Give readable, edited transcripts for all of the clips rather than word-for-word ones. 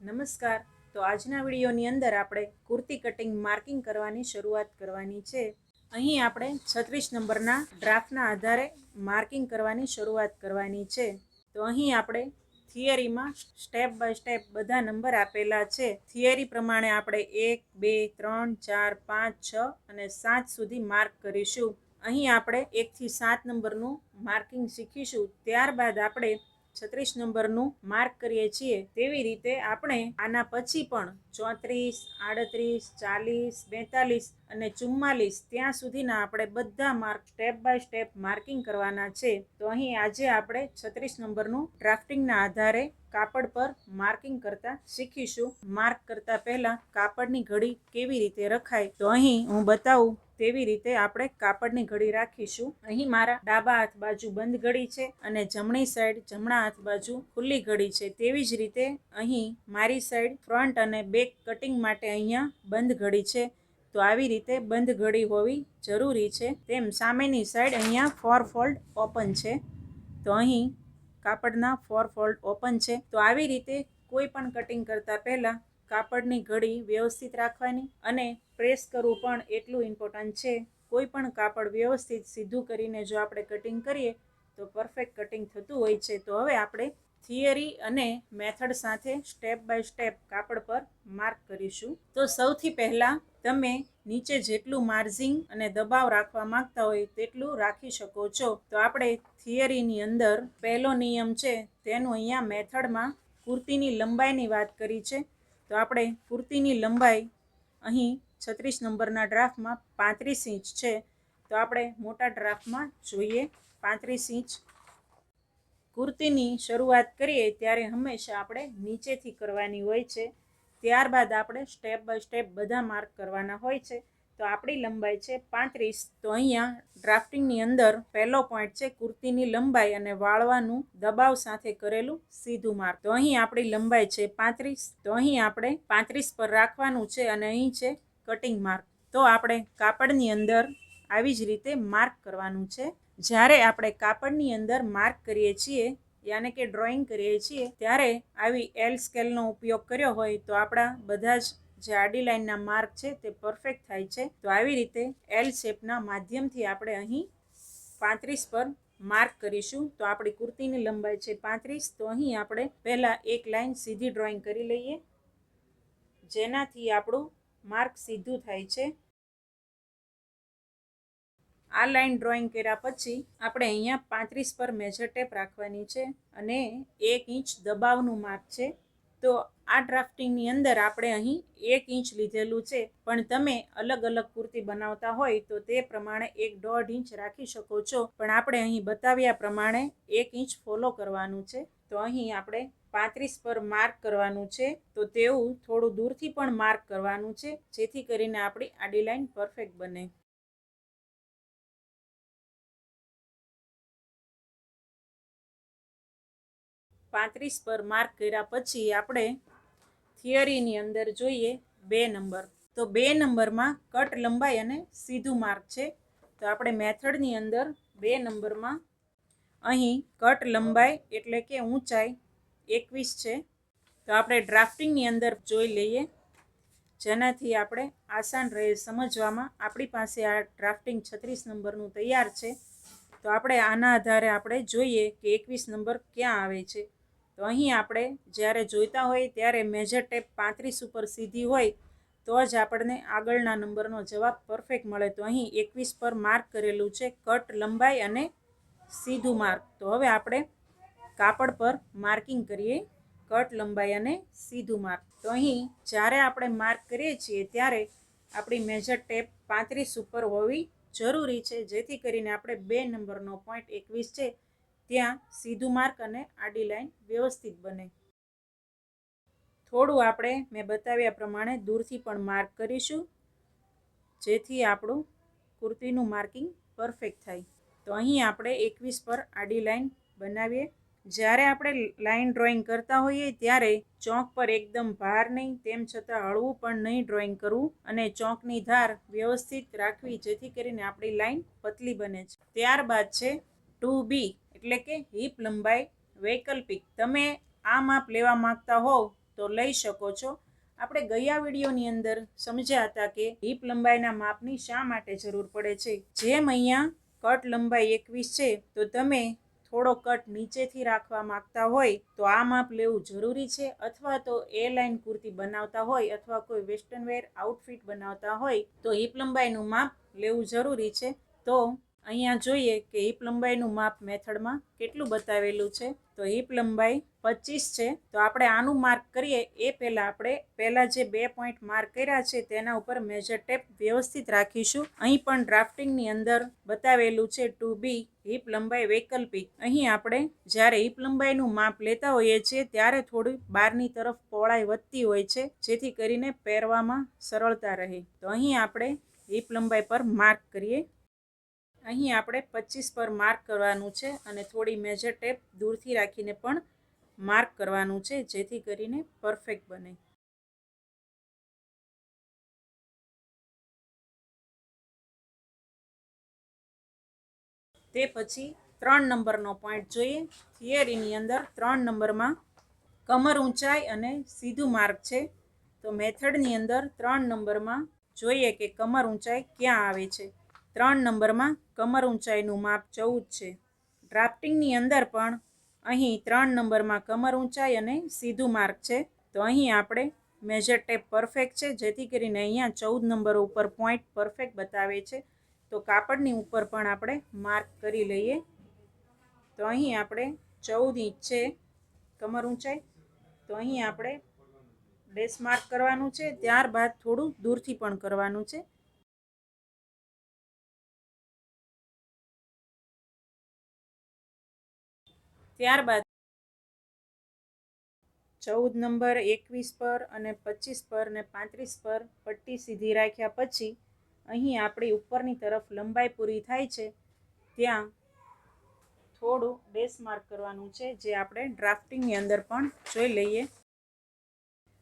નમસ્કાર. તો આજના વિડીયોની અંદર આપણે કુર્તી કટિંગ માર્કિંગ કરવાની શરૂઆત કરવાની છે. અહીં આપણે 36 નંબરના ડ્રાફ્ટના આધારે માર્કિંગ કરવાની શરૂઆત કરવાની છે. તો અહીં આપણે થિયરીમાં સ્ટેપ બાય સ્ટેપ બધા નંબર આપેલા છે. થિયરી પ્રમાણે આપણે 1, 2, 3, 4, 5, 6 અને 7 સુધી માર્ક કરીશું. અહીં આપણે 1 થી 7 નંબરનું માર્કિંગ શીખીશું. ત્યારબાદ આપણે 36 નંબરનું માર્ક કરીએ છીએ તેવી રીતે આપણે આના પછી પણ 34, 38, 40, 42 અને 44 ત્યાં સુધીના આપણે બધા mark step by step marking કરવાના છે. તો અહીં આજે આપણે 36 નંબરનું ડ્રાફ્ટિંગના આધારે કાપડ પર માર્કિંગ કરતા શીખીશું. માર્ક કરતા પહેલા કાપડની ઘડી કેવી રીતે રખાય તો અહીં હું બતાવું તેવી રીતે આપણે કાપડની ઘડી રાખીશું. અહીં મારા ડાબા હાથ બાજુ બંધ ઘડી છે અને જમણી સાઈડ જમણા હાથ બાજુ ખુલ્લી ઘડી છે. તેવી જ રીતે અહીં મારી સાઈડ ફ્રન્ટ અને બેક કટિંગ માટે અહીંયા બંધ ઘડી છે. તો આવી રીતે બંધ ઘડી હોવી જરૂરી છે. તેમ સામેની સાઈડ અહીંયા 4 ફોલ્ડ ઓપન છે. તો અહીં કાપડના 4 ફોલ્ડ ઓપન છે. તો આવી રીતે કોઈ પણ કટિંગ કરતા પહેલા કાપડની ઘડી વ્યવસ્થિત રાખવાની અને પ્રેસ કરવું પણ એટલું ઇમ્પોર્ટન્ટ છે. કોઈ પણ કાપડ વ્યવસ્થિત સીધું કરીને જો આપણે કટિંગ કરીએ તો પરફેક્ટ કટિંગ થતું હોય છે. તો હવે આપણે થિયરી અને મેથડ સાથે સ્ટેપ બાય સ્ટેપ કાપડ પર માર્ક કરીશું. તો સૌથી પહેલાં તમે નીચે જેટલું માર્જિંગ અને દબાવ રાખવા માંગતા હોય તેટલું રાખી શકો છો. તો આપણે થિયરીની અંદર પહેલો નિયમ છે તેનું અહીંયા મેથડમાં કુર્તીની લંબાઈની વાત કરી છે. તો આપણે કુર્તીની લંબાઈ અહીં 36 નંબરના ડ્રાફ્ટમાં 35 ઇંચ છે. તો આપણે મોટા ડ્રાફ્ટમાં જોઈએ 35 ઇંચ. કુર્તીની શરૂઆત કરીએ ત્યારે હંમેશા આપણે નીચેથી કરવાની હોય છે. ત્યારબાદ આપણે સ્ટેપ બાય સ્ટેપ બધા માર્ક કરવાના હોય છે. તો આપણી લંબાઈ છે 35. તો અહીંયા ડ્રાફ્ટિંગની અંદર પહેલો પોઈન્ટ છે કુર્તીની લંબાઈ અને વાળવાનું દબાવ સાથે કરેલું સીધું માર્ક. તો અહીં આપણી લંબાઈ છે 35. તો અહીં આપણે 35 પર રાખવાનું છે અને અહીં છે કટિંગ માર્ક. તો આપણે કાપડની અંદર આવી જ રીતે માર્ક કરવાનું છે. જ્યારે આપણે કાપડની અંદર માર્ક કરીએ છીએ યાને કે ડ્રોઈંગ કરીએ છીએ ત્યારે આવી એલ સ્કેલનો ઉપયોગ કર્યો હોય તો આપણા બધા જ જે આડી લાઈનના માર્ક છે તે પરફેક્ટ થાય છે. તો આવી રીતે એલ શેપના માધ્યમથી આપણે અહીં 35 પર માર્ક કરીશું. તો આપણી કુર્તીની લંબાઈ છે 35. તો અહીં આપણે પહેલાં એક લાઈન સીધી ડ્રોઈંગ કરી લઈએ જેનાથી આપણું માર્ક સીધું થાય છે. આ લાઈન ડ્રોઈંગ કર્યા પછી આપણે અહીંયા 35 પર મેજર ટેપ રાખવાની છે અને 1 ઇંચ દબાવનું માર્ક છે. તો આ ડ્રાફ્ટિંગની અંદર આપણે અહીં 1 ઇંચ લીધેલું છે, પણ તમે અલગ અલગ કુર્તી બનાવતા હોય તો તે પ્રમાણે 1.5 ઇંચ રાખી શકો છો. પણ આપણે અહીં બતાવ્યા પ્રમાણે 1 ઇંચ ફોલો કરવાનું છે. તો અહીં આપણે 35 પર માર્ક કરવાનું છે. તો તેવું થોડું દૂરથી પણ માર્ક કરવાનું છે જેથી કરીને આપણી આડી લાઈન પરફેક્ટ બને. પાંત્રીસ પર માર્ક કર્યા પછી આપણે થિયરીની અંદર જોઈએ 2 નંબર. તો 2 નંબરમાં કટ લંબાઈ અને સીધું માર્ક છે. તો આપણે મેથડની અંદર 2 નંબરમાં અહીં કટ લંબાઈ એટલે કે ઊંચાઈ 21 છે. તો આપણે ડ્રાફ્ટિંગની અંદર જોઈ લઈએ જેનાથી આપણે આસાન રહે સમજવામાં. આપણી પાસે આ ડ્રાફ્ટિંગ 36 નંબરનું તૈયાર છે. તો આપણે આના આધારે આપણે જોઈએ કે 21 નંબર ક્યાં આવે છે. તો અહીં આપણે જ્યારે જોઈતા હોય ત્યારે મેજર ટેપ 35 ઉપર સીધી હોય તો જ આપણને આગળના નંબરનો જવાબ પરફેક્ટ મળે. તો અહીં 21 પર માર્ક કરેલું છે કટ લંબાઈ અને સીધું માર્ક. તો હવે આપણે કાપડ પર માર્કિંગ કરીએ કટ લંબાઈ અને સીધું માર્ક. તો અહીં જ્યારે આપણે માર્ક કરીએ છીએ ત્યારે આપણી મેજર ટેપ 35 ઉપર હોવી જરૂરી છે જેથી કરીને આપણે 2 નંબરનો પોઈન્ટ 21 છે ત્યાં સીધું માર્ક અને આડી લાઈન વ્યવસ્થિત બને. થોડું આપણે મેં બતાવ્યા પ્રમાણે દૂરથી પણ માર્ક કરીશું જેથી આપણું કુર્તીનું માર્કિંગ પરફેક્ટ થાય. તો અહીં આપણે 21 પર આડી લાઈન બનાવીએ. જ્યારે આપણે લાઈન ડ્રોઈંગ કરતા હોઈએ ત્યારે ચોક પર એકદમ ભાર નહીં તેમ છતાં હળવું પણ નહીં ડ્રોઈંગ કરવું અને ચોકની ધાર વ્યવસ્થિત રાખવી જેથી કરીને આપણી લાઈન પતલી બને છે. ત્યારબાદ છે 2B એટલે કે હિપ લંબાઈ વૈકલ્પિક. તમે આ માપ લેવા માંગતા હોવ તો લઈ શકો છો. આપણે ગયા વિડીયોની અંદર સમજ્યા હતા કે હિપ લંબાઈના માપની શા માટે જરૂર પડે છે. જેમ અહીંયા કટ લંબાઈ 21 છે, તો તમે થોડો કટ નીચેથી રાખવા માંગતા હોય તો આ માપ લેવું જરૂરી છે, અથવા તો એ લાઇન કુર્તી બનાવતા હોય અથવા કોઈ વેસ્ટર્ન વેર આઉટફિટ બનાવતા હોય તો હિપ લંબાઈનું માપ લેવું જરૂરી છે. તો અહીંયા જોઈએ કે હિપ લંબાઈનું માપ મેથડમાં કેટલું બતાવેલું છે. તો હિપ લંબાઈ 25 છે. તો આપણે આનું માર્ક કરીએ એ પહેલાં આપણે પહેલાં જે 2 પોઈન્ટ માર્ક કર્યા છે તેના ઉપર મેજર ટેપ વ્યવસ્થિત રાખીશું. અહીં પણ ડ્રાફ્ટિંગની અંદર બતાવેલું છે ટુ બી હિપ લંબાઈ વૈકલ્પિક. અહીં આપણે જ્યારે હિપ લંબાઈનું માપ લેતા હોઈએ છીએ ત્યારે થોડી બહારની તરફ પહોળાઈ વધતી હોય છે, જેથી કરીને પહેરવામાં સરળતા રહે. તો અહીં આપણે હિપ લંબાઈ પર માર્ક કરીએ. અહીં આપણે 25 પર માર્ક કરવાનું છે અને થોડી મેજર ટેપ દૂરથી રાખીને પણ માર્ક કરવાનું છે, જેથી કરીને પરફેક્ટ બને. તે પછી 3 નંબરનો પોઈન્ટ જોઈએ. થિયરીની અંદર 3 નંબરમાં કમર ઊંચાઈ અને સીધું માર્ક છે. તો મેથડની અંદર 3 નંબરમાં જોઈએ કે કમર ઊંચાઈ ક્યાં આવે છે. 3 નંબરમાં કમર ઊંચાઈનું માપ 14 છે. ડ્રાફ્ટિંગની અંદર પણ અહીં 3 નંબરમાં કમર ઊંચાઈ અને સીધું માર્ક છે. તો અહીં આપણે મેજર ટેપ પરફેક્ટ છે, જેથી કરીને અહીંયા 14 નંબર ઉપર પોઈન્ટ પરફેક્ટ બતાવે છે. તો કાપડની ઉપર પણ આપણે માર્ક કરી લઈએ. તો અહીં આપણે 14 ઇંચ છે કમર ઊંચાઈ. તો અહીં આપણે ડેશ માર્ક કરવાનું છે, ત્યારબાદ થોડું દૂરથી પણ કરવાનું છે. ત્યારબાદ 14 નંબર 21 પર અને 25 પર ને 35 પર પટ્ટી સીધી રાખ્યા પછી અહીં આપણી ઉપરની તરફ લંબાઈ પૂરી થાય છે ત્યાં થોડું ડેશ માર્ક કરવાનું છે, જે આપણે ડ્રાફ્ટિંગની અંદર પણ જોઈ લઈએ.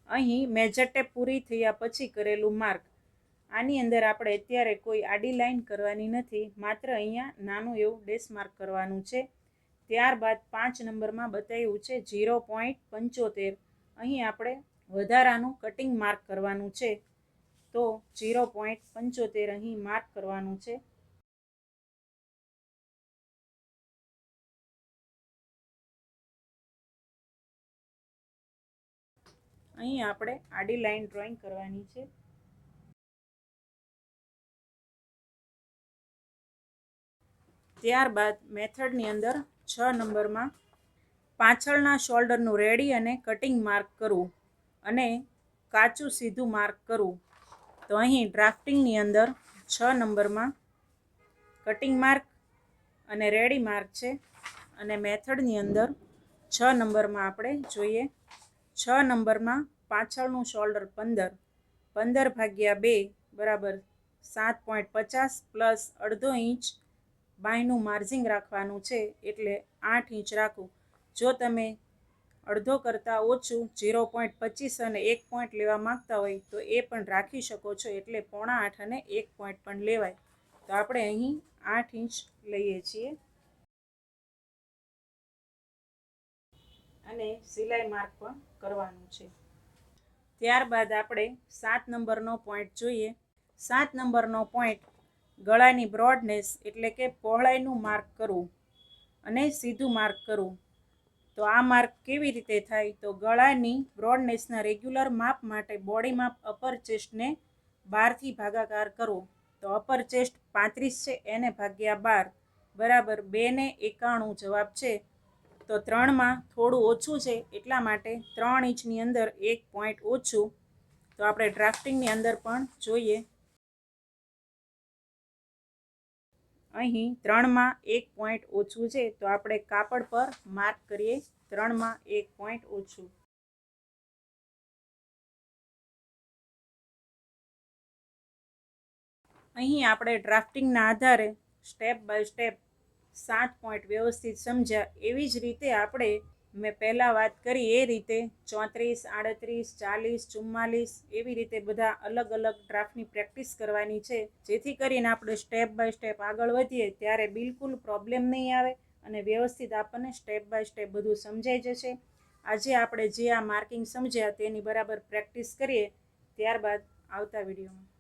અહીં મેજર ટેપ પૂરી થયા પછી કરેલું માર્ક. આની અંદર આપણે અત્યારે કોઈ આડી લાઈન કરવાની નથી, માત્ર અહીંયા નાનું એવું ડેશ માર્ક કરવાનું છે. ત્યારબાદ 5 નંબરમાં બતાવ્યું છે 0.75. અહીં આપણે વધારાનું કટિંગ માર્ક કરવાનું છે. તો 0.75 અહીં માર્ક કરવાનું છે. અહીં આપણે આડી લાઈન ડ્રોઈંગ કરવાની છે. ત્યારબાદ મેથડની અંદર 6 નંબરમાં પાછળના શોલ્ડરનું રેડી અને કટિંગ માર્ક કરવું અને કાચું સીધું માર્ક કરવું. તો અહીં ડ્રાફ્ટિંગની અંદર 6 નંબરમાં કટિંગ માર્ક અને રેડી માર્ક છે, અને મેથડની અંદર 6 નંબરમાં આપણે જોઈએ 6 નંબરમાં પાછળનું શોલ્ડર 15/2 બરાબર 7.50 પ્લસ અડધો ઇંચ બાયનું માર્જિંગ રાખવાનું છે, એટલે 8 ઇંચ રાખવું. જો તમે અડધો કરતાં ઓછું 0.25 અને 1 પોઈન્ટ લેવા માંગતા હોય તો એ પણ રાખી શકો છો, એટલે 7.25 અને 1 પોઈન્ટ પણ લેવાય. તો આપણે અહીં 8 ઇંચ લઈએ છીએ અને સિલાઈ માર્ક પણ કરવાનું છે. ત્યારબાદ આપણે 7 નંબરનો પોઈન્ટ જોઈએ. 7 નંબરનો પોઈન્ટ ગળાની બ્રોડનેસ એટલે કે પહોળાઈનું માર્ક કરવું અને સીધું માર્ક કરવું. તો આ માર્ક કેવી રીતે થાય? તો ગળાની બ્રોડનેસના રેગ્યુલર માપ માટે બોડી માપ અપર ચેસ્ટને 12થી ભાગાકાર કરવો. તો અપર ચેસ્ટ 35 છે, એને ભાગ્યા 12 બરાબર 2.91 જવાબ છે. તો 3માં થોડું ઓછું છે, એટલા માટે 3 ઇંચની અંદર 1 પોઈન્ટ ઓછું. તો આપણે ડ્રાફ્ટિંગની અંદર પણ જોઈએ. અહીં 3માં 1 પોઈન્ટ ઓછું છે, તો આપણે કાપડ પર માર્ક કરીએ 3માં 1 પોઈન્ટ ઓછું. અહીં આપણે ડ્રાફ્ટિંગના આધારે સ્ટેપ બાય સ્ટેપ 7 પોઈન્ટ વ્યવસ્થિત સમજ્યા. એવી જ રીતે આપણે મેં પહેલાં વાત કરી એ રીતે 34, 38, 40, 44 એવી રીતે બધા અલગ અલગ ડ્રાફ્ટની પ્રેક્ટિસ કરવાની છે, જેથી કરીને આપણે સ્ટેપ બાય સ્ટેપ આગળ વધીએ ત્યારે બિલકુલ પ્રોબ્લેમ નહીં આવે અને વ્યવસ્થિત આપણને સ્ટેપ બાય સ્ટેપ બધું સમજાઈ જશે. આજે આપણે જે આ માર્કિંગ સમજ્યા તેની બરાબર પ્રેક્ટિસ કરીએ ત્યારબાદ આવતા વિડીયોમાં